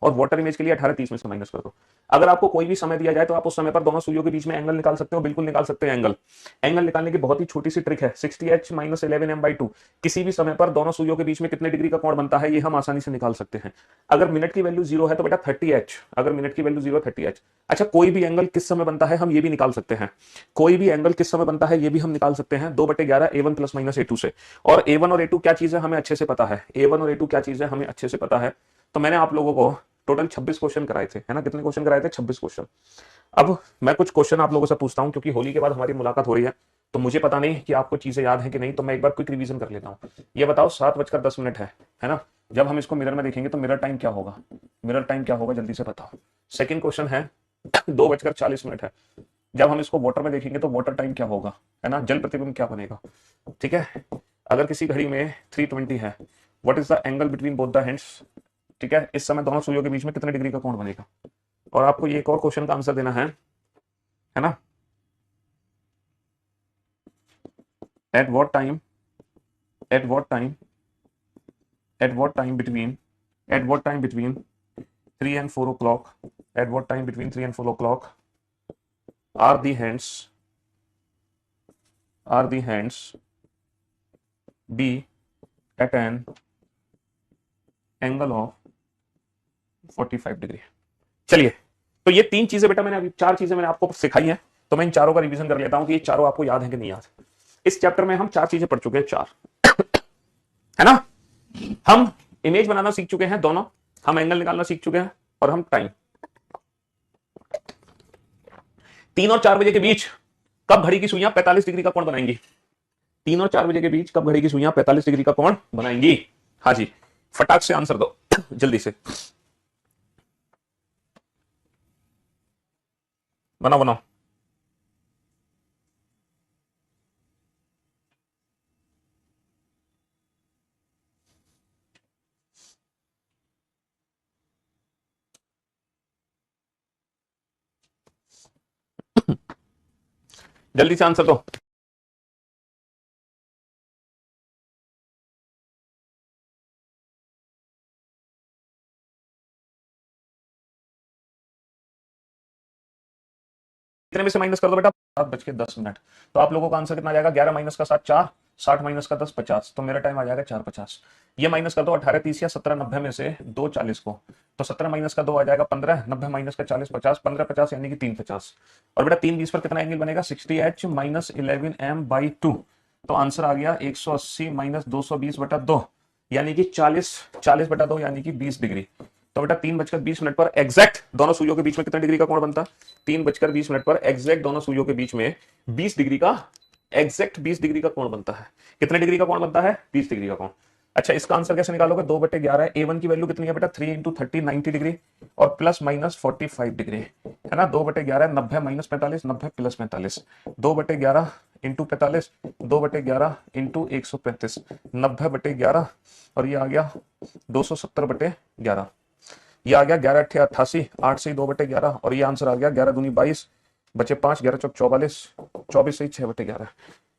और water image के लिए 18:30 में से माइनस कर दो। अगर आपको कोई भी समय दिया जाए तो आप उस समय पर दोनों सुइयों के बीच में एंगल निकाल सकते हो, बिल्कुल निकाल सकते हैं एंगल। एंगल निकालने की बहुत ही छोटी सी ट्रिक है, 60h माइनस 11m/2। किसी भी समय पर दोनों सुइयों के बीच में कितने डिग्री का कोण बनता है ये हम आसानी से निकाल सकते हैं। अगर मिनट की वैल्यू 0 है तो बेटा 30h, अगर मिनट की वैल्यू 0 30h। अच्छा, कोई भी एंगल किस समय बनता है हम ये भी निकाल सकते हैं, कोई भी एंगल किस समय बनता है ये भी हम निकाल सकते हैं 2/11 A1 प्लस माइनस A2 से। और A1 और A2 क्या चीज है हमें अच्छे से पता है, A1 और A2 क्या चीज है हमें अच्छे से पता है। तो मैंने आप लोगों को टोटल 26 क्वेश्चन कराए थे, है ना, कितने क्वेश्चन कराए थे, 26 क्वेश्चन। अब मैं कुछ क्वेश्चन आप लोगों से पूछता हूं क्योंकि होली के बाद हमारी मुलाकात हो रही है, तो मुझे पता नहीं कि आपको चीजें याद है कि नहीं, तो मैं एक बार क्विक रिवीजन कर लेता हूं। ये बताओ 7:10 है ना, जब हम इसको मिरर में देखेंगे तो मिरर टाइम क्या होगा, मिरर टाइम क्या होगा जल्दी से बताओ। सेकंड क्वेश्चन है 2:40 है, जब हम इसको वाटर में देखेंगे तो वाटर टाइम क्या होगा, है ना, जल प्रतिबिंब क्या बनेगा। ठीक है, अगर किसी घड़ी में 3:20 है, what is the angle between both the hands. ठीक है, इस समय दोनों सुइयों के बीच में कितने डिग्री का कोण बनेगा। और आपको ये एक और क्वेश्चन का आंसर देना है ना, at what time, at what time, at what time between, at what time between 3 and 4 o'clock, at what time between 3 and 4 o'clock are the hands, are the hands be at an angle of 45 degree. चलिए, तो ये तीन चीजें बेटा मैंने अभी, चार चीजें मैंने आपको सिखाई हैं, तो मैं इन चारों का रिवीजन कर लेता हूं कि ये चारों आपको याद है कि नहीं याद। इस चैप्टर में हम चार चीजें पढ़ चुके हैं, चार, है ना। हम इमेज बनाना सीख चुके हैं दोनों, हम एंगल निकालना सीख चुके हैं, और हम टाइम। 3 और 4 बजे के बीच कब घड़ी की सुइयां 45 डिग्री का कोण बनाएंगी, 3 और 4 बजे के बीच कब घड़ी की सुइयां 45 डिग्री का कोण बनाएंगी। हाँ जी, फटाक से आंसर दो जल्दी से, बनाओ बनाओ। जल्दी से आंसर दो। कितने में से माइनस कर दो बेटा, 7:10। तो आप लोगों का आंसर कितना आ जाएगा, 11 माइनस का 7 4, 60 माइनस का 10 50, तो मेरा टाइम आ जाएगा 4:50। ये माइनस कर दो 18:30 या 17:90 में से 2:40 को, तो 17 माइनस का 2 आ जाएगा 15, 90 माइनस का 40 50, 15:50 यानी कि 3:50। और बेटा 3:20 पर कितना एंगल बनेगा, 60h माइनस 11m/2। तो आंसर आ गया 180 माइनस 220/2, यानी कि 40/2 यानी कि 20 डिग्री। तो बेटा 3:20 पर एग्जैक्ट दोनों सुइयों के बीच में कितने डिग्री का कोण बनता, 3:20 पर एग्जैक्ट दोनों सुइयों के बीच में 20 डिग्री का, एग्जैक्ट 20 डिग्री का कोण बनता है। कितने डिग्री का कोण बनता है, 20 डिग्री का कोण। अच्छा, इसका आंसर कैसे निकालोगे, 2/11। A1 की वैल्यू कितनी है बेटा, 3 × 30 90 डिग्री, और प्लस माइनस 45 डिग्री, है ना। 2/11 90 माइनस 45, 90 प्लस 45, 2/11 इंटू 45, 2/11 इंटू 135, 90/11, और ये आ गया 270/11। ये आ गया 11×8 = 88, 8 से 2/11, और ये आंसर आ गया 11 दूनी 22, बचे 5, 11 चौक 44, 24 से 6/11।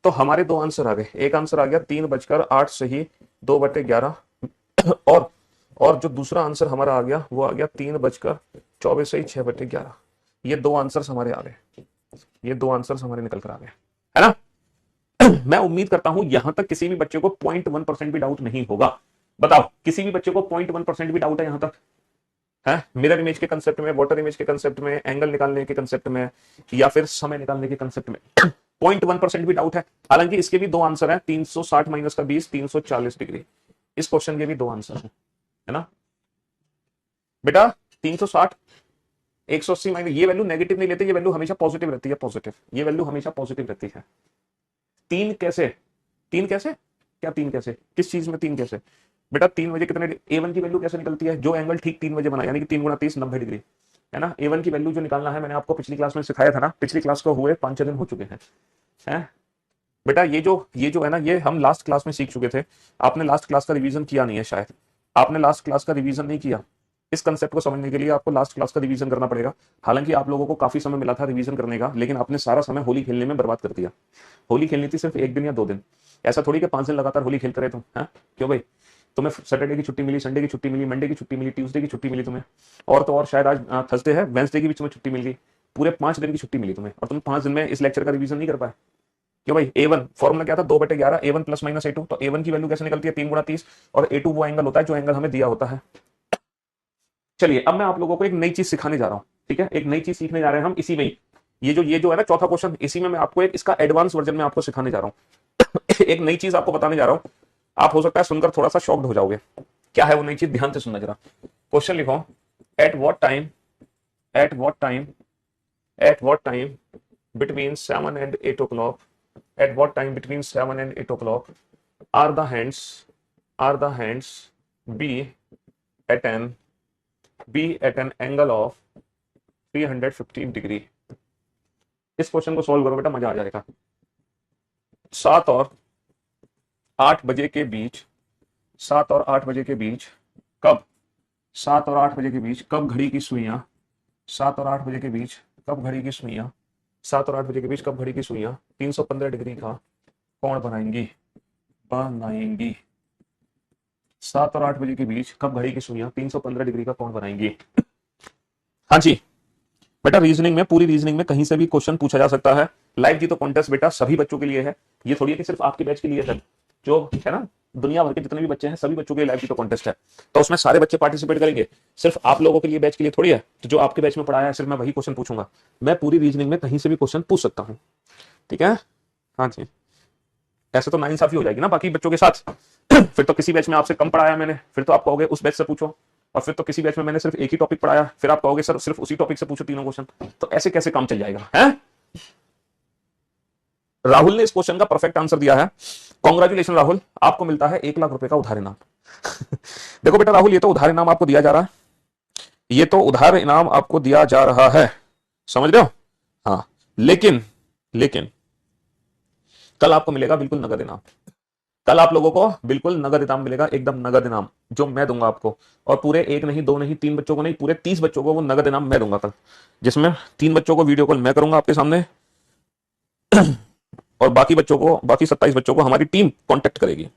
तो हमारे दो आंसर आ गए, एक आंसर आ गया 3:08 से ही 2/11, और जो दूसरा आंसर हमारा आ गया वो आ गया 3:24 से ही 6/11। ये दो आंसर हमारे आ गए, ये दो आंसर हमारे निकल कर आ गए, है ना। मैं उम्मीद करता हूं यहां तक किसी भी बच्चे को 0.1% भी डाउट नहीं होगा। बताओ, किसी भी बच्चे को 0.1% भी डाउट है यहां तक, है मिरर इमेज के कंसेप्ट में, वाटर इमेज के कंसेप्ट में, एंगल निकालने के कंसेप्ट में, या फिर समय निकालने के कंसेप्ट में 0.1% भी डाउट है। हालांकि इसके भी दो आंसर है, 360 माइनस का 20, 340 डिग्री। इस क्वेश्चन के भी दो आंसर है ना बेटा। 360, 180 माइनस, ये वैल्यू नेगेटिव नहीं लेते, ये वैल्यू हमेशा पॉजिटिव रहती है, पॉजिटिव, ये वैल्यू हमेशा पॉजिटिव रहती है। तीन कैसे, तीन कैसे, क्या तीन कैसे, किस चीज में तीन कैसे बेटा, 3 बजे कितने, A1 की वैल्यू कैसे निकलती है, जो एंगल ठीक 3 बजे बना, यानी कि 3 × 30 90 डिग्री, है ना। A1 की वैल्यू जो निकालना है, मैंने आपको पिछली क्लास में सिखाया था ना, पिछली क्लास को हुए 5-6 दिन हो चुके हैं बेटा। ये जो है ना, ये हम लास्ट क्लास में सीख चुके थे। आपने लास्ट क्लास का रिवीजन किया नहीं है, शायद आपने लास्ट क्लास का रिवीजन नहीं किया। इस कंसेप्ट को समझने के लिए आपको लास्ट क्लास का रिवीजन करना पड़ेगा। हालांकि आप लोगों को काफी समय मिला था रिवीजन करने का, लेकिन आपने सारा समय होली खेलने में बर्बाद कर दिया। होली खेलनी थी सिर्फ 1 दिन या 2 दिन, ऐसा थोड़ी कि 5 दिन लगातार होली खेलते रहे तुम, है क्यों भाई। तुम्हें सैटरडे की छुट्टी मिली, संडे की छुट्टी मिली, मंडे की छुट्टी मिली, ट्यूसडे की छुट्टी मिली तुम्हें, और तो और शायद आज थर्सडे है, वेंसडे की भी तुम्हें छुट्टी मिल गई, पूरे 5 दिन की छुट्टी मिली तुम्हें, और तुम 5 दिन में इस लेक्चर का रिवीजन नहीं कर पाए। क्यों भाई? A1 फॉर्मूला क्या था? 2/11 A1 प्लस माइनस A2। तो A1 की वैल्यू कैसे निकलती है? 3 × 30, और A2 वो एंगल होता है जो एंगल हमें दिया होता है। चलिए अब मैं आप लोगों को एक नई चीज सिखाने जा रहा हूं, ठीक है? एक नई चीज सीखने जा रहे हैं हम इसी में ही। ये जो है ना चौथा क्वेश्चन, इसी में मैं आपको एक इसका एडवांस वर्जन में आपको सिखाने जा रहा हूं। एक नई चीज आपको बताने जा रहा हूं, आप हो सकता है सुनकर थोड़ा सा शॉक्ड हो जाओगे। क्या है वो नई चीज? ध्यान से सुनना जरा। क्वेश्चन लिखो, at what time at what time at what time between 7 and 8 o'clock, at what time between 7 and 8 o'clock are the hands be at an angle of 315 degree. इस क्वेश्चन को सॉल्व करो बेटा, मजा आ जाएगा। 7 और 8 बजे के बीच 7 और 8 बजे के बीच कब 7 और 8 बजे के बीच कब घड़ी की सुइयां 7 और 8 बजे के बीच कब घड़ी की सुइयां 7 और 8 बजे के बीच कब घड़ी की सुइयां 315 डिग्री का कोण बनाएंगी 7 और 8 बजे के बीच कब घड़ी की सुइयां 315 डिग्री का कोण बनाएंगी। हाँ जी बेटा, रीजनिंग में, पूरी रीजनिंग में कहीं से भी क्वेश्चन पूछा जा सकता है। लाइव जी तो कॉन्टेस्ट बेटा सभी बच्चों के लिए है, ये थोड़ी है कि सिर्फ आपके बैच के लिए है। जो है ना, दुनिया भर के जितने भी बच्चे हैं सभी बच्चों के लिए लाइव जी तो कॉन्टेस्ट है, तो उसमें सारे बच्चे पार्टिसिपेट करेंगे। सिर्फ आप लोगों के लिए बैच के लिए थोड़ी है, तो जो आपके बैच में पढ़ाया है सिर्फ मैं वही क्वेश्चन पूछूंगा। मैं पूरी रीजनिंग में कहीं से भी क्वेश्चन पूछ सकता हूँ, ठीक है? हाँ जी, ऐसे तो नाइंसाफी हो जाएगी ना बाकी बच्चों के साथ। फिर तो किसी बैच में आपसे कम पढ़ाया मैंने, फिर तो आप कहोगे उस बैच से पूछो, और फिर तो किसी बैच में मैंने सिर्फ एक ही टॉपिक पढ़ाया, फिर आप कहोगे सर सिर्फ उसी टॉपिक से पूछो तीनों क्वेश्चन। तो ऐसे कैसे काम चल जाएगा? है? राहुल ने इस क्वेश्चन का परफेक्ट आंसर दिया है। कॉन्ग्रेचुलेशन राहुल, आपको मिलता है 1 लाख रुपए का उधार इनाम। देखो बेटा राहुल, ये तो उधार इनाम आपको दिया जा रहा है, ये तो उधार इनाम आपको दिया जा रहा है, समझ रहे हो? हाँ, लेकिन लेकिन कल आपको मिलेगा बिल्कुल नगद इनाम। कल आप लोगों को बिल्कुल नगद इनाम मिलेगा, एकदम नगद इनाम जो मैं दूंगा आपको। और पूरे 1 नहीं 2 नहीं 3 बच्चों को नहीं, पूरे 30 बच्चों को वो नगद इनाम मैं दूंगा कल, जिसमें 3 बच्चों को वीडियो कॉल मैं करूंगा आपके सामने, और बाकी बच्चों को, बाकी 27 बच्चों को हमारी टीम कांटेक्ट करेगी।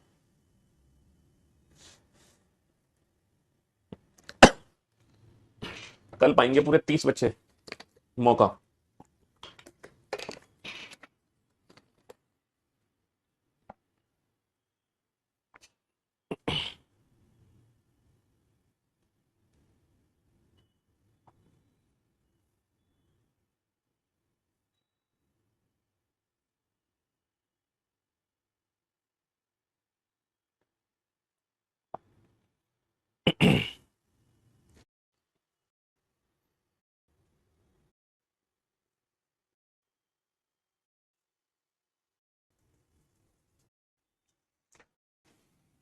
कल पाएंगे पूरे 30 बच्चे मौका।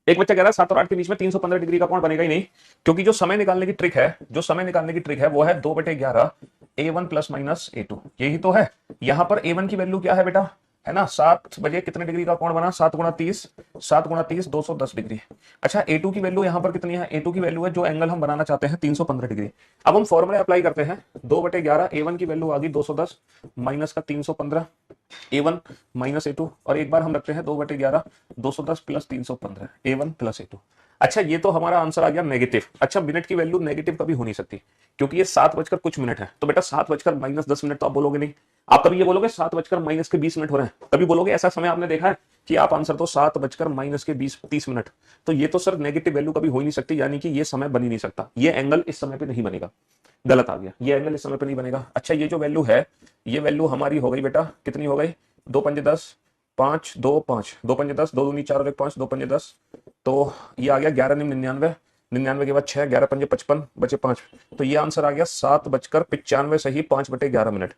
एक बच्चा कह रहा है 7 और 8 के बीच में 315 डिग्री का कोण बनेगा ही नहीं, क्योंकि जो समय निकालने की ट्रिक है, वो है 2/11 A1 प्लस माइनस A2। यही तो है। यहां पर A1 की वैल्यू क्या है बेटा? है ना, 7 बजे कितने डिग्री का कोण बना? 7 × 30 210 डिग्री। अच्छा, A2 की वैल्यू यहां पर कितनी है? A2 की वैल्यू है जो एंगल हम बनाना चाहते हैं 315 डिग्री। अब हम फॉर्मूला अप्लाई करते हैं, 2/11 A1 की वैल्यू आ गई 210 माइनस का 315 A1 माइनस A2, और एक बार हम रखते हैं 2/11 210 प्लस 315 A1 प्लस A2। अच्छा, ये तो हमारा आंसर आ गया नेगेटिव। अच्छा, मिनट की वैल्यू नेगेटिव कभी हो नहीं सकती, क्योंकि ये 7 बजकर कुछ मिनट है। तो बेटा 7 बजकर माइनस 10 मिनट तो आप बोलोगे नहीं। आप कभी ये बोलोगे 7 बजकर माइनस के 20 मिनट हो रहे हैं? कभी बोलोगे? ऐसा समय आपने देखा है कि आप आंसर तो 7 बजकर माइनस के 30 मिनट? तो ये तो सर नेगेटिव वैल्यू कभी हो ही नहीं सकती, यानी कि ये समय बन ही नहीं सकता, ये एंगल इस समय पे नहीं बनेगा। गलत आ गया, ये एंगल इस समय पे नहीं बनेगा। अच्छा, ये जो वैल्यू है, ये वैल्यू हमारी हो गई बेटा, कितनी हो गई? 2 × 5 = 10, 5 2 5, 2 × 5 = 10, 2 दूनी 4 और 1 5, 2 × 5 = 10। तो ये आ गया 11 × 99, 99 के बाद 6, 11 × 5 = 55, बचे 5। तो ये आंसर आ गया 7:95 सही 5/11 मिनट।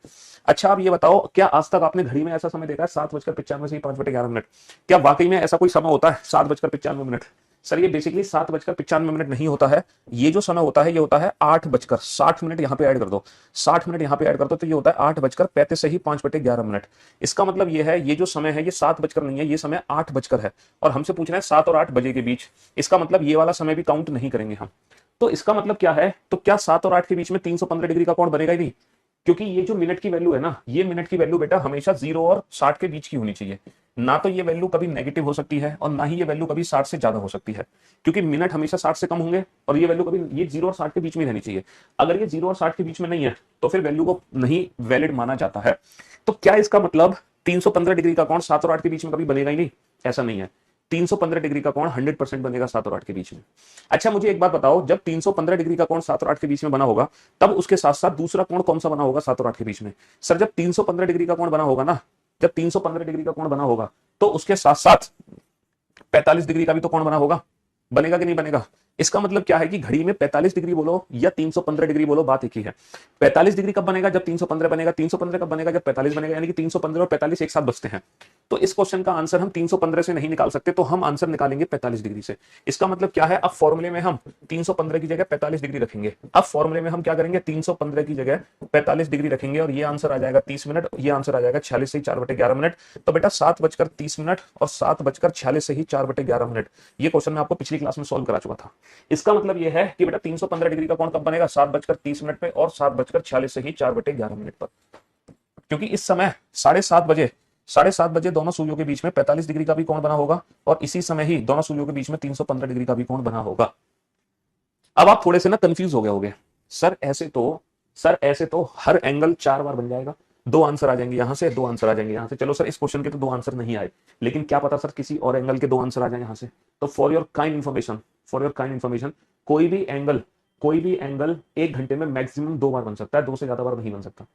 अच्छा, आप ये बताओ, क्या आज तक आपने घड़ी में ऐसा समय देखा है 7:95 सही 5/11 मिनट? क्या वाकई में ऐसा कोई समय होता है 7:95 मिनट? सर ये बेसिकली 7:95 मिनट नहीं होता है। ये जो समय होता है ये होता है 8:60 मिनट। यहाँ पे ऐड कर दो, 60 मिनट यहाँ पे ऐड कर दो, तो ये होता है 8:35 सही 5/11 मिनट। इसका मतलब ये है, ये जो समय है ये 7 बजकर नहीं है, ये समय 8 बजकर है, और हमसे पूछ रहे हैं 7 और 8 बजे के बीच। इसका मतलब ये वाला समय भी काउंट नहीं करेंगे हम। तो इसका मतलब क्या है? तो क्या 7 और 8 के बीच में 315 डिग्री का कोण बनेगा ही नहीं? क्योंकि ये जो मिनट की वैल्यू है ना, ये मिनट की वैल्यू बेटा हमेशा 0 और 60 के बीच की होनी चाहिए। ना तो ये वैल्यू कभी नेगेटिव हो सकती है और ना ही ये वैल्यू कभी 60 से ज्यादा हो सकती है, क्योंकि मिनट हमेशा 60 से कम होंगे और ये वैल्यू कभी, ये 0 और 60 के बीच में रहनी चाहिए। अगर ये 0 और 60 के बीच में नहीं है तो फिर वैल्यू को नहीं वैलिड माना जाता है। तो क्या इसका मतलब 315 डिग्री का कोण 7 और 8 के बीच में कभी बनेगा ही नहीं? ऐसा नहीं है। 315 डिग्री का कोण 100% बनेगा 7 और 8 के बीच में। अच्छा मुझे एक बात बताओ, जब 315 डिग्री का कोण 7 और 8 के बीच में बना होगा, तब उसके साथ साथ दूसरा कोण कौन सा बना होगा 7 और 8 के बीच में? सर जब 315 डिग्री का कोण बना होगा ना, जब 315 डिग्री का कोण बना होगा तो उसके साथ साथ 45 डिग्री का भी तो कोण बना होगा। बनेगा कि नहीं बनेगा? इसका मतलब क्या है कि घड़ी में 45 डिग्री बोलो या 315 डिग्री बोलो, बात एक ही है। 45 डिग्री कब बनेगा? जब 315 बनेगा। 315 कब बनेगा? जब 45 बनेगा। यानी कि 315 और 45 एक साथ बचते हैं। तो इस क्वेश्चन का आंसर हम 315 से नहीं निकाल सकते, तो हम आंसर निकालेंगे 45 डिग्री से। इसका मतलब क्या है? अब फॉर्मूले में हम 315 की जगह 45 डिग्री रखेंगे। अब फॉर्मूले में हम क्या करेंगे? 315 की जगह 45 डिग्री रखेंगे और ये आंसर आ जाएगा 30 मिनट, ये आंसर आ जाएगा 46 से 4/11 मिनट। तो बेटा 7:30 और 7:46 से ही 4/11 मिनट। ये क्वेश्चन मैं आपको पिछली क्लास में सॉल्व करा चुका था। इसका मतलब यह है कि बेटा 315 डिग्री का कोण कब बनेगा? 7:30 पे और 7:46 से ही 4/11 मिनट पर, क्योंकि इस समय 7:30 बजे दोनों सूर्यों के बीच में 45 डिग्री का भी कोण बना होगा और इसी समय ही दोनों सूर्यों के बीच में 315 डिग्री का भी कोण बना होगा। अब आप थोड़े से ना कंफ्यूज हो गए होगे, सर ऐसे तो हर एंगल 4 बार बन जाएगा, 2 आंसर आ जाएंगे यहां से, 2 आंसर आ जाएंगे यहां से। चलो सर इस क्वेश्चन के तो 2 आंसर नहीं आए, लेकिन क्या पता सर किसी और एंगल के 2 आंसर आ जाए यहां से। तो फॉर योर काइंड इंफॉर्मेशन, कोई भी एंगल 1 घंटे में मैक्सिमम 2 बार बन सकता है, 2 से ज्यादा बार नहीं बन सकता।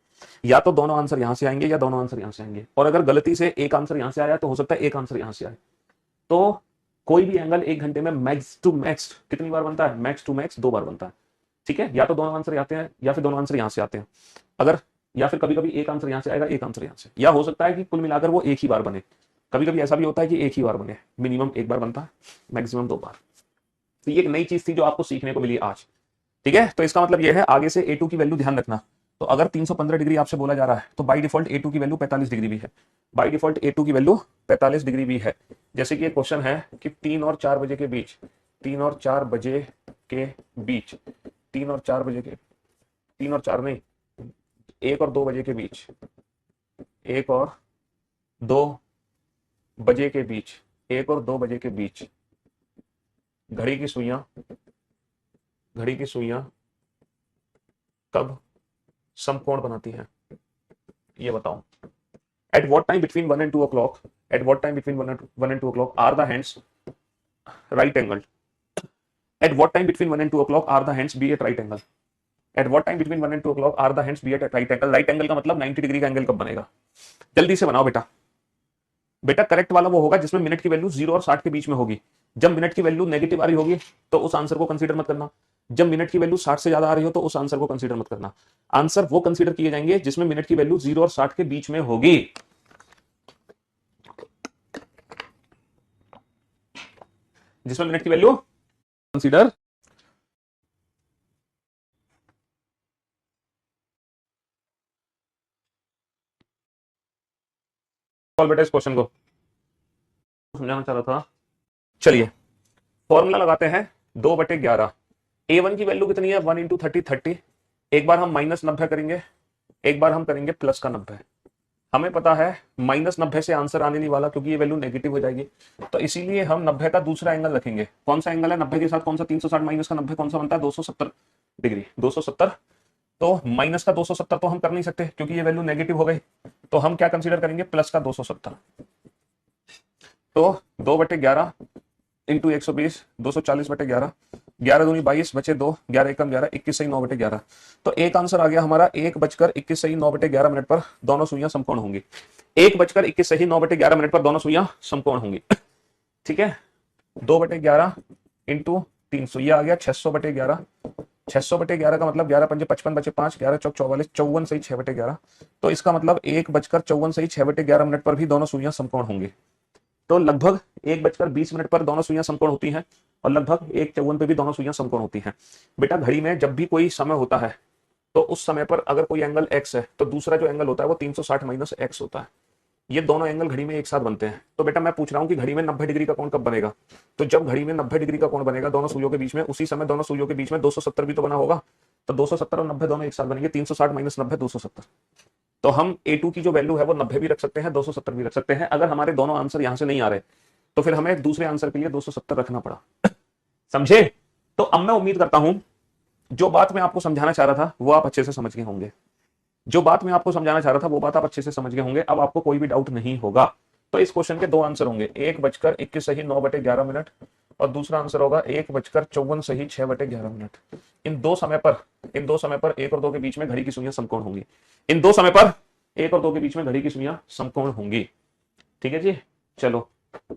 या तो दोनों आंसर यहां से आएंगे या दोनों आंसर यहां से आएंगे, और अगर गलती से एक आंसर यहां से आया तो हो सकता है एक आंसर यहां से आए। तो कोई भी एंगल 1 घंटे में मैक्स टू मैक्स कितनी बार बनता है? मैक्स टू मैक्स 2 बार बनता है। ठीक है, या तो दोनों आंसर आते हैं या फिर दोनों आंसर यहां से आते हैं। अगर या फिर कभी कभी एक आंसर यहां से आएगा, एक आंसर यहां से, या हो सकता है कि कुल मिलाकर वो एक ही बार बने। कभी कभी ऐसा भी होता है कि एक ही बार बने, मिनिमम 1 बार बनता है, मैक्सिमम 2 बार। तो ये एक नई चीज थी जो आपको सीखने को मिली आज। ठीक है, तो इसका मतलब यह है आगे से A2 की वैल्यू ध्यान रखना। तो अगर 315 डिग्री आपसे बोला जा रहा है तो बाय डिफॉल्ट A2 की वैल्यू 45 डिग्री भी है। बाय डिफॉल्ट A2 की वैल्यू 45 डिग्री भी है। जैसे कि ये क्वेश्चन है कि 3 और 4 बजे के बीच, 3 और 4 बजे के बीच, 3 और 4 बजे के, 3 और 4 नहीं, 1 और 2 बजे के बीच, 1 और 2 बजे के बीच, 1 और 2 बजे के बीच घड़ी की सुइयां कब समकोण बनाती है? ये बताओ। At what time between 1 and 2 o'clock? At what time between 1 and 2 o'clock are the hands right angled? At what time between 1 and 2 o'clock are the hands be at right angle? At what time between 1 and 2 o'clock are the hands be at right angle? Right angle का मतलब 90 degree का angle कब बनेगा? जल्दी से बनाओ बेटा। बेटा करेक्ट वाला वो होगा जिसमें मिनट की वैल्यू 0 और 60 के बीच में होगी। जब मिनट की वैल्यू नेगेटिव आ रही होगी तो उस आंसर को कंसीडर मत करना। जब मिनट की वैल्यू 60 से ज्यादा आ रही हो तो उस आंसर को कंसीडर मत करना। आंसर वो कंसीडर किए जाएंगे जिसमें मिनट की वैल्यू 0 और 60 के बीच में होगी। जिसमें मिनट की वैल्यू कंसीडर, बेटा इस क्वेश्चन को समझाना चाह रहा था। चलिए फॉर्मूला लगाते हैं 2/11। A1 की वैल्यू कितनी है? 1 इंटू 30 30। एक बार हम -90 करेंगे, एक बार हम करेंगे +90। हमें पता है -90 से आंसर आने नहीं वाला क्योंकि ये वैल्यू नेगेटिव हो जाएगी, तो इसीलिए हम 90 का दूसरा एंगल रखेंगे। कौन सा एंगल है 90 के साथ? कौन सा? 360 माइनस का 90 कौन सा बनता है? 270 डिग्री। 270। तो माइनस का 270 तो हम कर नहीं सकते क्योंकि ये वैल्यू नेगेटिव हो गई, तो हम क्या कंसीडर करेंगे? प्लस का 270। तो 2/11 इंटू 120, 240/11, 11 दूनी 22, बचे 2, 11 एकम 11, 21 सही 9/11। तो एक आंसर आ गया हमारा 1:21 सही 9/11 मिनट पर दोनों सुइयां समकोण होंगी। 1:21 सही 9/11 मिनट पर दोनों सुइयां समकोण होंगी। ठीक है, 2/11 इंटू 300, ये आ गया 600/11। 600/11 का मतलब 11 पंजे 55 बचे 5, 11 चौक 44, 54 सही 6/11। तो इसका मतलब 1:54 सही 6/11 मिनट पर भी दोनों सुइयां समकोण होंगी। तो लगभग 1:20 मिनट पर दोनों सुइयां समकोण होती हैं और लगभग 1:54 पे भी दोनों सुइयां समकोण होती हैं। बेटा घड़ी में जब भी कोई समय होता है तो उस समय पर अगर कोई एंगल x है तो दूसरा जो एंगल होता है वो 360 माइनस x होता है। ये दोनों एंगल घड़ी में एक साथ बनते हैं। तो बेटा मैं पूछ रहा हूं कि घड़ी में 90 डिग्री का कोण कब बनेगा? तो जब घड़ी में 90 डिग्री का कोण बनेगा दोनों सुइयों के बीच में, उसी समय दोनों सुइयों के बीच में 270 भी तो बना होगा। तो 270 और 90 दोनों एक साथ बनेंगे, 360 माइनस 90 270। तो हम A2 की जो वैल्यू है वो 90 भी रख सकते हैं, 270 भी रख सकते हैं। अगर हमारे दोनों आंसर यहां से नहीं आ रहे तो फिर हमें दूसरे आंसर के लिए 270 रखना पड़ा। समझे? तो अब मैं उम्मीद करता हूं जो बात मैं आपको समझाना चाह रहा था वो आप अच्छे से समझ गए होंगे। जो बात मैं आपको समझाना चाह रहा था वो बात आप अच्छे से समझ गए होंगे। अब आपको कोई भी डाउट नहीं होगा। तो इस क्वेश्चन के दो आंसर होंगे, 1:21 सही 9/11 और दूसरा आंसर होगा 1:54 सही 6/11। इन दो समय पर 1 और 2 के बीच में घड़ी की सुइयां समकोण होंगी। इन दो समय पर 1 और 2 के बीच में घड़ी की सुइयां समकोण होंगी। ठीक है जी। चलो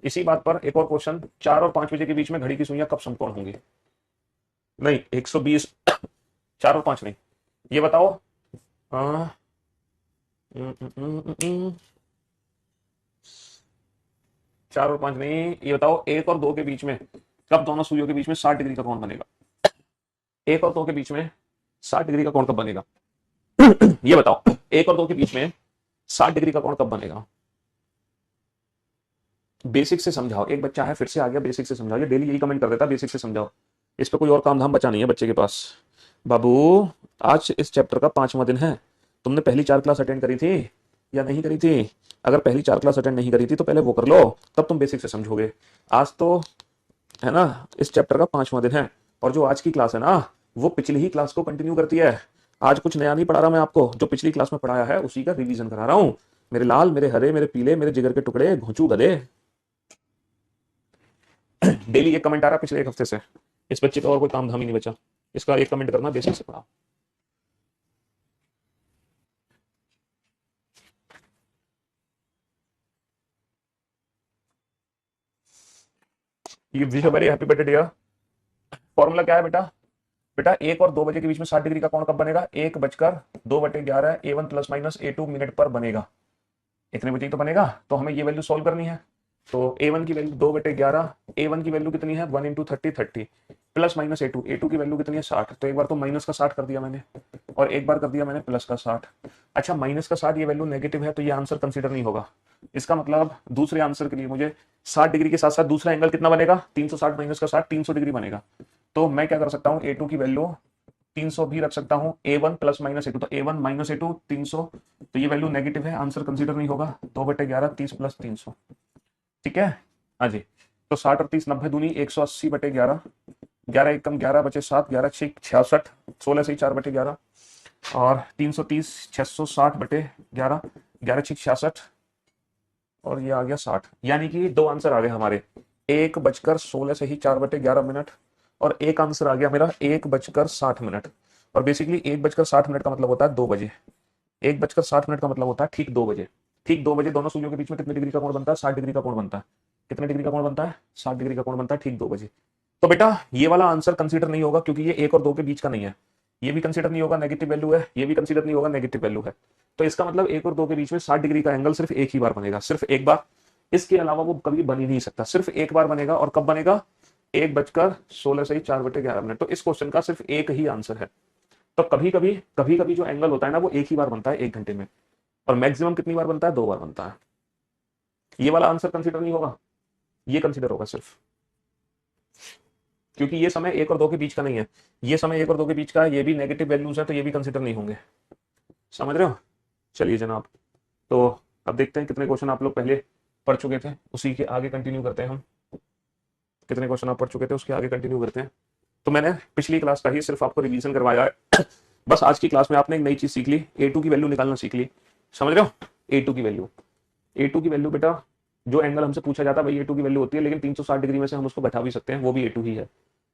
इसी बात पर एक और क्वेश्चन, 4 और 5 बजे के बीच में घड़ी की सुइयां कब समकोण होंगी? नहीं 120, 4 और 5 नहीं। ये बताओ। आ, 4 और 5 नहीं, ये बताओ 1 और 2 के बीच में कब दोनों सुइयों के बीच में 60 डिग्री का कोण बनेगा? 1 और 2 के बीच में 60 डिग्री का कोण कब बनेगा? ये बताओ 1 और 2 के बीच में 60 डिग्री का कोण कब बनेगा? बेसिक से समझाओ। एक बच्चा है फिर से आ गया, बेसिक से समझाओ। ये डेली यही कमेंट कर देता, बेसिक से समझाओ। इस पे कोई और काम धाम बचा नहीं है बच्चे के पास। बाबू आज इस चैप्टर का 5वां दिन है। तुमने पहली 4 क्लास अटेंड करी थी या नहीं करी थी? अगर पहली 4 क्लास अटेंड नहीं करी थी तो पहले वो कर लो, तब तुम बेसिक से समझोगे। आज तो है ना इस चैप्टर का 5वां दिन है, और जो आज की क्लास है ना वो पिछली ही क्लास को कंटिन्यू करती है। आज कुछ नया नहीं पढ़ा रहा मैं आपको, जो पिछली क्लास में पढ़ाया है उसी का रिवीजन करा रहा हूं। मेरे लाल, मेरे हरे, मेरे पीले, मेरे जिगर के टुकड़े, घोंचू गधे। डेली एक कमेंट आ रहा पिछले एक हफ्ते से। इस बच्चे का और कोई काम धाम ही नहीं बचा। इसका एक कमेंट करना, बेसिक से पढ़ा। ये wish very happy birthday dear. Formula क्या है बेटा? बेटा 1 और 2 बजे के बीच में 60 डिग्री का कोण कब बनेगा? 1:02/11 A1 plus minus A2 minute पर बनेगा। इतने बजे ही तो बनेगा। तो हमें ये वैल्यू सॉल्व करनी है। तो A1 की वैल्यू 2/11, A1 की वैल्यू कितनी है 1 × 30 30, प्लस माइनस A2 की वैल्यू कितनी है 60। तो एक बार तो माइनस का 60 कर दिया मैंने और एक बार कर दिया मैंने प्लस का 60। अच्छा माइनस का 60 ये वैल्यू नेगेटिव है तो ये आंसर कंसीडर नहीं होगा। इसका मतलब दूसरे आंसर के लिए मुझे 60 डिग्री के साथ साथ दूसरा एंगल कितना बनेगा? 360 माइनस का 60 300 डिग्री बनेगा। तो मैं क्या कर सकता हूँ, A2 की वैल्यू 300 भी रख सकता हूँ, A1 प्लस माइनस A2, तो A1 माइनस A2 300। तो ये वैल्यू नेगेटिव है, आंसर कंसीडर नहीं होगा। 2/11 30 प्लस 300। ठीक है। हाँ जी। तो 60 और 30 90 दूनी 180/11, 11 एकम 11 बचे 7, 11 6 66, 16 से 4/11 और 330 660/11, 11 6 66 और ये आ गया 60। यानी कि दो आंसर आ गए हमारे, 1:16 से ही 4/11 और एक आंसर आ गया मेरा 1:60। और बेसिकली 1:60 का मतलब होता है 2 बजे। 1:60 का मतलब होता है ठीक 2 बजे। ठीक 2 बजे दोनों सूर्यों के बीच में कितने डिग्री का कोण बनता है? 60 डिग्री का कोण बनता है। कितने डिग्री का कोण बनता है? 60 डिग्री का कोण बनता है ठीक 2 बजे। तो बेटा ये वाला आंसर कंसीडर नहीं होगा क्योंकि ये 1 और 2 के बीच का नहीं है। ये भी कंसीडर नहीं होगा, नेगेटिव वैल्यू है। ये भी कंसीडर नहीं होगा, नेगेटिव वैल्यू है। तो इसका मतलब 1 और 2 के बीच में 60 डिग्री का एंगल सिर्फ एक ही बार बनेगा, सिर्फ एक बार। इसके अलावा वो कभी बन ही नहीं सकता, सिर्फ एक बार बनेगा। और कब बनेगा? 1:16 से ही 4/11। तो इस क्वेश्चन का सिर्फ एक ही आंसर है। तो कभी कभी जो एंगल होता है ना वो एक ही बार बनता है 1 घंटे में, और मैक्सिमम कितनी बार बनता है? 2 बार बनता है। ये वाला आंसर कंसीडर नहीं होगा, ये कंसीडर होगा सिर्फ, क्योंकि ये समय 1 और 2 के बीच का नहीं है। ये समय 1 और 2 के बीच का है, ये भी नेगेटिव वैल्यूज है तो ये भी कंसीडर नहीं होंगे। समझ रहे हो? चलिए जनाब, तो अब देखते हैं कितने क्वेश्चन आप लोग पहले पढ़ चुके थे, उसी के आगे कंटिन्यू करते हैं हम। कितने क्वेश्चन आप पढ़ चुके थे उसके आगे कंटिन्यू करते हैं। तो मैंने पिछली क्लास का ही सिर्फ आपको रिवीजन करवाया है। बस आज की क्लास में आपने एक नई चीज सीख ली, A2 की वैल्यू निकालना सीख ली। समझ रहे हो? A2 की वैल्यू, A2 की वैल्यू बेटा जो एंगल हमसे पूछा जाता है भाई A2 की वैल्यू होती है, लेकिन 360 डिग्री में से हम उसको बैठा भी सकते हैं, वो भी A2 ही है।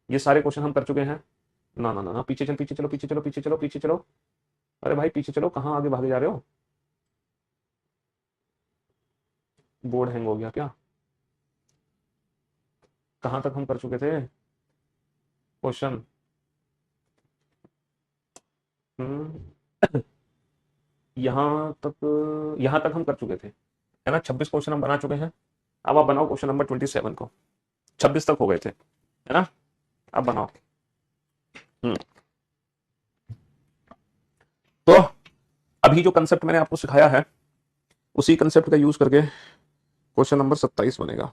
ये सारे क्वेश्चन हम कर चुके हैं। ना ना ना ना, पीछे चलो पीछे चलो पीछे चलो पीछे चलो पीछे चलो। अरे भाई पीछे चलो, कहाँ आगे भागे जा रहे हो? बोर्ड हैंग हो गया क्या? कहाँ तक हम कर चुके थे क्वेश्चन? यहाँ तक हम कर चुके थे, है ना? 26 क्वेश्चन हम बना चुके हैं। अब आप बनाओ क्वेश्चन नंबर 27 को। 26 तक हो गए थे, है ना? अब बनाओ। हम्म तो अभी जो कंसेप्ट मैंने आपको सिखाया है उसी कंसेप्ट का यूज करके क्वेश्चन नंबर 27 बनेगा।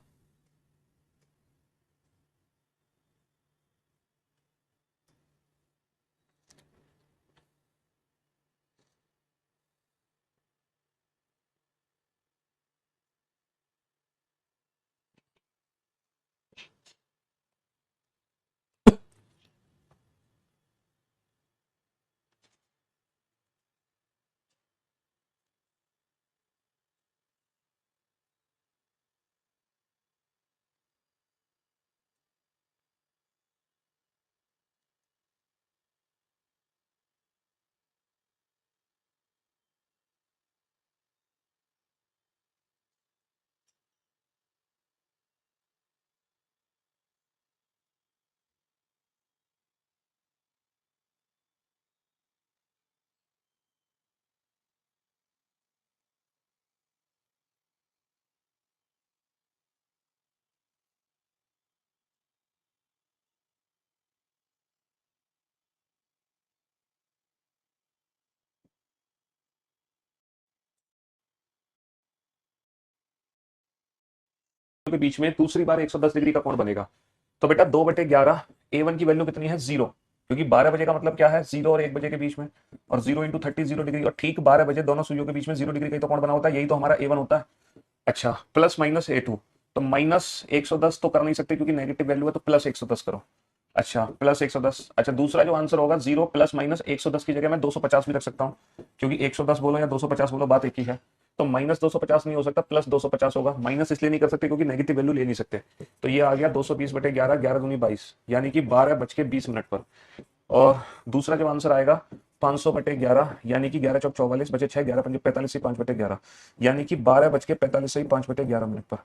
के बीच में दूसरी बार 110 डिग्री का कोण बनेगा। तो बेटा 2/11 A1 की वैल्यू कितनी है 0, क्योंकि 12 बजे का मतलब क्या है 0 और 1 बजे के बीच में, और 0 × 30 0 डिग्री, और ठीक 12 बजे दोनों सुइयों के बीच में 0 डिग्री का तो कोण बना होता है, यही तो हमारा A1 होता है। अच्छा प्लस माइनस A2, तो माइनस 110 तो कर नहीं सकते क्योंकि नेगेटिव वैल्यू है, तो प्लस 110 करो। अच्छा प्लस 110। अच्छा दूसरा जो आंसर होगा 0 प्लस माइनस 110 की जगह मैं 250 भी रख सकता हूँ, क्योंकि 110 बोलो या 250 बोलो बात एक ही है। तो माइनस 250 नहीं हो सकता, प्लस 250 होगा। माइनस इसलिए नहीं कर सकते क्योंकि नेगेटिव वैल्यू ले नहीं सकते। तो ये आ गया 220/11, 11 दूनी 22, यानी कि 12:20 पर। और दूसरा जो आंसर आएगा 500/11, यानी कि 11 × 4 = 44, बचे 6, 11 × 5 = 45 से 5/11, यानी कि 12:45 से 5/11 पर।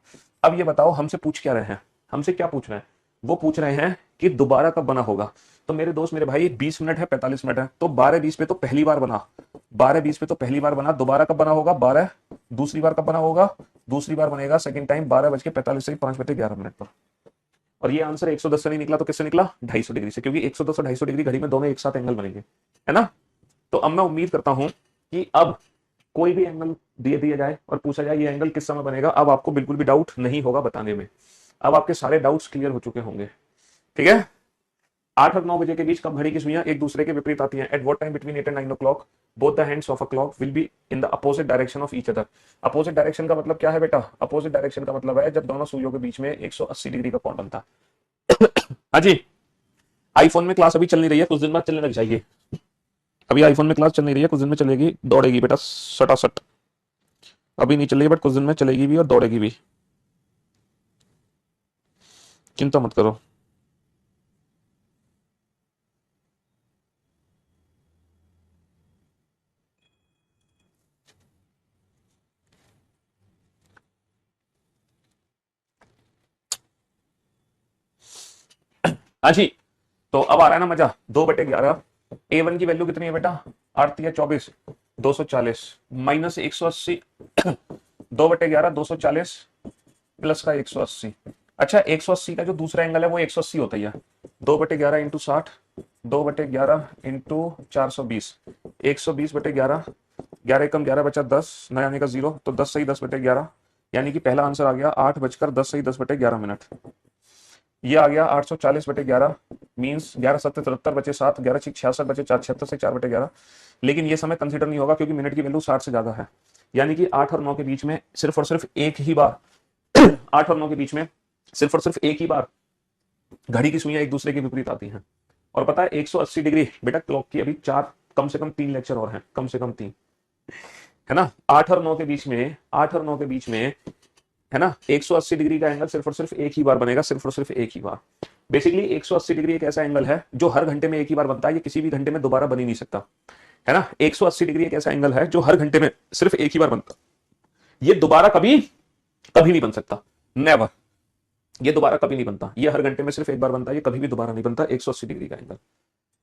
अब ये बताओ हमसे पूछ क्या रहे हैं, हमसे क्या पूछ रहे हैं, वो पूछ रहे हैं कि दोबारा कब बना होगा। तो मेरे दोस्त मेरे भाई 20 मिनट है 45 मिनट है, तो 12:20 पे तो पहली बार बना, 12:20 पे तो पहली बार बना। दोबारा कब बना होगा 12, दूसरी बार कब बना होगा, दूसरी बार बनेगा सेकंड टाइम 12:45 से 5/11 पर। और ये आंसर 110 से नहीं निकला तो किससे निकला, 250 डिग्री से, क्योंकि 110 और 250 डिग्री घड़ी में दोनों एक साथ एंगल बनेंगे, है ना। तो अब मैं उम्मीद करता हूं कि अब कोई भी एंगल दिया जाए और पूछा जाए ये एंगल किस समय बनेगा, अब आपको बिल्कुल भी डाउट नहीं होगा बताने में। अब आपके सारे डाउट्स क्लियर हो चुके होंगे, ठीक है। 8 और 9 बजे के बीच कब घड़ी की सुइयां एक दूसरे के विपरीत आती हैं? At what time between 8 and 9 o'clock both the hands of a clock will be in the opposite direction of each other. Opposite direction का मतलब क्या है बेटा, अपोजिट डायरेक्शन का मतलब है जब दोनों सुइयों के बीच में 180 डिग्री का कोण बनता है। हाँ जी, आईफोन में क्लास अभी चल नहीं रही है, कुछ दिन बाद चलने लग जाएगी। अभी आईफोन में क्लास चल नहीं रही है, कुछ दिन में चलेगी, दौड़ेगी बेटा सटासट। अभी नहीं चल रही बट कुछ दिन में चलेगी भी और दौड़ेगी भी, चिंता मत करो। हाँ जी, तो अब आ रहा है ना मजा। 2/11 A1 की वैल्यू कितनी है बेटा, 8 या 24, 240 माइनस 180, 2/11 240 प्लस का 180। अच्छा 180 का जो दूसरा एंगल है वो 180 होता ही है, 2/11 इंटू 60, 2/11 इंटू 420, 120/11, 11 कम 11 बचा 10, नया आने का 0, तो 10 सही 10/11, यानी कि पहला आंसर आ गया 8:10 सही 10/11। ये आ गया 840/11, मीन्स 11×7 = 73, बचे 7, 11×6 = 66, बचे 4, 76 से 4/11। लेकिन ये समय कंसीडर नहीं होगा क्योंकि मिनट की वैल्यू 60 से ज्यादा है, यानी कि 8 और 9 के बीच में सिर्फ और सिर्फ एक ही बार 8 और 9 के बीच में सिर्फ और सिर्फ एक ही बार घड़ी की सुइयां एक दूसरे के विपरीत आती हैं। और पता है 180 डिग्री बेटा क्लॉक की अभी 4, कम से कम 3 लेक्चर और हैं, कम से कम 3, है ना। 8 और 9 के बीच में, 8 और 9 के बीच में, है ना, 180 डिग्री का एंगल सिर्फ और सिर्फ एक ही बार बनेगा, सिर्फ और सिर्फ एक ही बार। बेसिकली 180 डिग्री एक ऐसा एंगल है जो हर घंटे में एक ही बार बनता है, ये किसी भी घंटे में दोबारा बन ही नहीं सकता, है ना। 180 डिग्री एक ऐसा एंगल है जो हर घंटे में सिर्फ एक ही बार बनता, ये दोबारा कभी कभी नहीं बन सकता, नेवर, ये दोबारा कभी नहीं बनता, ये हर घंटे में सिर्फ एक बार बनता है, ये कभी भी दोबारा नहीं बनता 180 डिग्री का एंगल।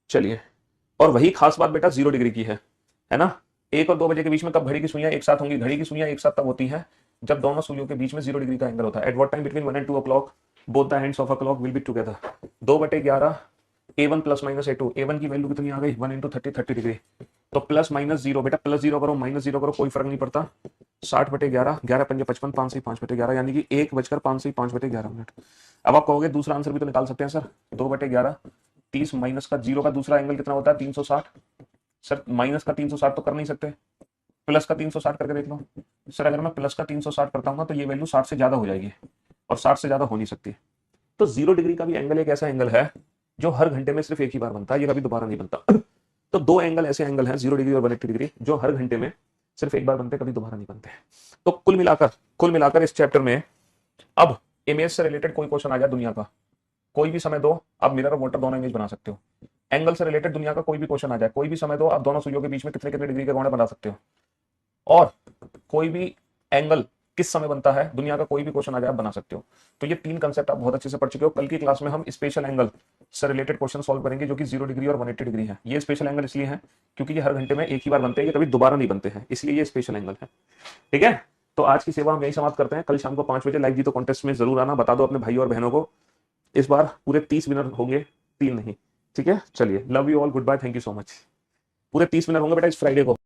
चलिए, और वही खास बात बेटा 0 डिग्री की है ना। 1 और 2 बजे के बीच में कब घड़ी की सुइयां एक साथ होंगी, घड़ी की सुइयां एक साथ तब होती है जब दोनों सुइयों के बीच में 0 डिग्री का एंगल होता है। At what time between 1 and 2 o'clock both the hands of a clock will be together. 2/11 A1 plus minus A2, A1 की वैल्यू कितनी आ गई 1 × 30 30 डिग्री, तो प्लस माइनस 0 बेटा, प्लस 0 करो माइनस 0 करो कोई फर्क नहीं पड़ता, 60/11, 11 × 5 = 55, 5 से 5/11, यानी कि 1:05 से 5/11। अब आप कहोगे दूसरा आंसर भी तो निकाल सकते हैं सर, 2/11 30 माइनस का 0 का दूसरा एंगल कितना होता है 360, सर माइनस का 360 तो कर नहीं सकते, प्लस का 360 करके देख लो। सर अगर मैं प्लस का 360 करता हूँ ना तो ये वैल्यू 60 से ज्यादा हो जाएगी, और 60 से ज्यादा हो नहीं सकती। तो 0 डिग्री का भी एंगल एक ऐसा एंगल है जो हर घंटे में सिर्फ एक ही बार बनता है, ये कभी दोबारा नहीं बनता। तो 2 एंगल ऐसे एंगल हैं 0 डिग्री और 180 डिग्री जो हर घंटे में सिर्फ एक बार बनते, कभी दोबारा नहीं बनते। तो कुल मिलाकर इस चैप्टर में अब इमेज से रिलेटेड कोई क्वेश्चन आ जाए दुनिया का, कोई भी समय दो, आप मिरर और वाटर दोनों इमेज बना सकते हो। एंगल से रिलेटेड दुनिया का कोई भी क्वेश्चन आ जाए, कोई भी समय दो, आप दोनों सुइयों के बीच में कितने कितने डिग्री के कोण बना सकते हो। और कोई भी एंगल किस समय बनता है, दुनिया का कोई भी क्वेश्चन आ जाए आप बना सकते हो। तो ये 3 कंसेप्ट आप बहुत अच्छे से पढ़ चुके हो। कल की क्लास में हम स्पेशल एंगल से रिलेटेड क्वेश्चन सॉल्व करेंगे जो कि 0 डिग्री और 180 डिग्री है। ये स्पेशल एंगल इसलिए है क्योंकि ये हर घंटे में एक ही बार बनते हैं, ये कभी दोबारा नहीं बनते हैं, इसलिए ये स्पेशल एंगल है, ठीक है। तो आज की सेवा हम यही समाप्त करते हैं। कल शाम को 5 बजे लाइव जीतो कॉन्टेस्ट में जरूर आना, बता दो अपने भाई और बहनों को। इस बार पूरे 30 विनर होंगे, 3 नहीं, ठीक है। चलिए, love you all, good bye, thank you so much. पूरे 30 विनर होंगे बेटा इस फ्राइडे को।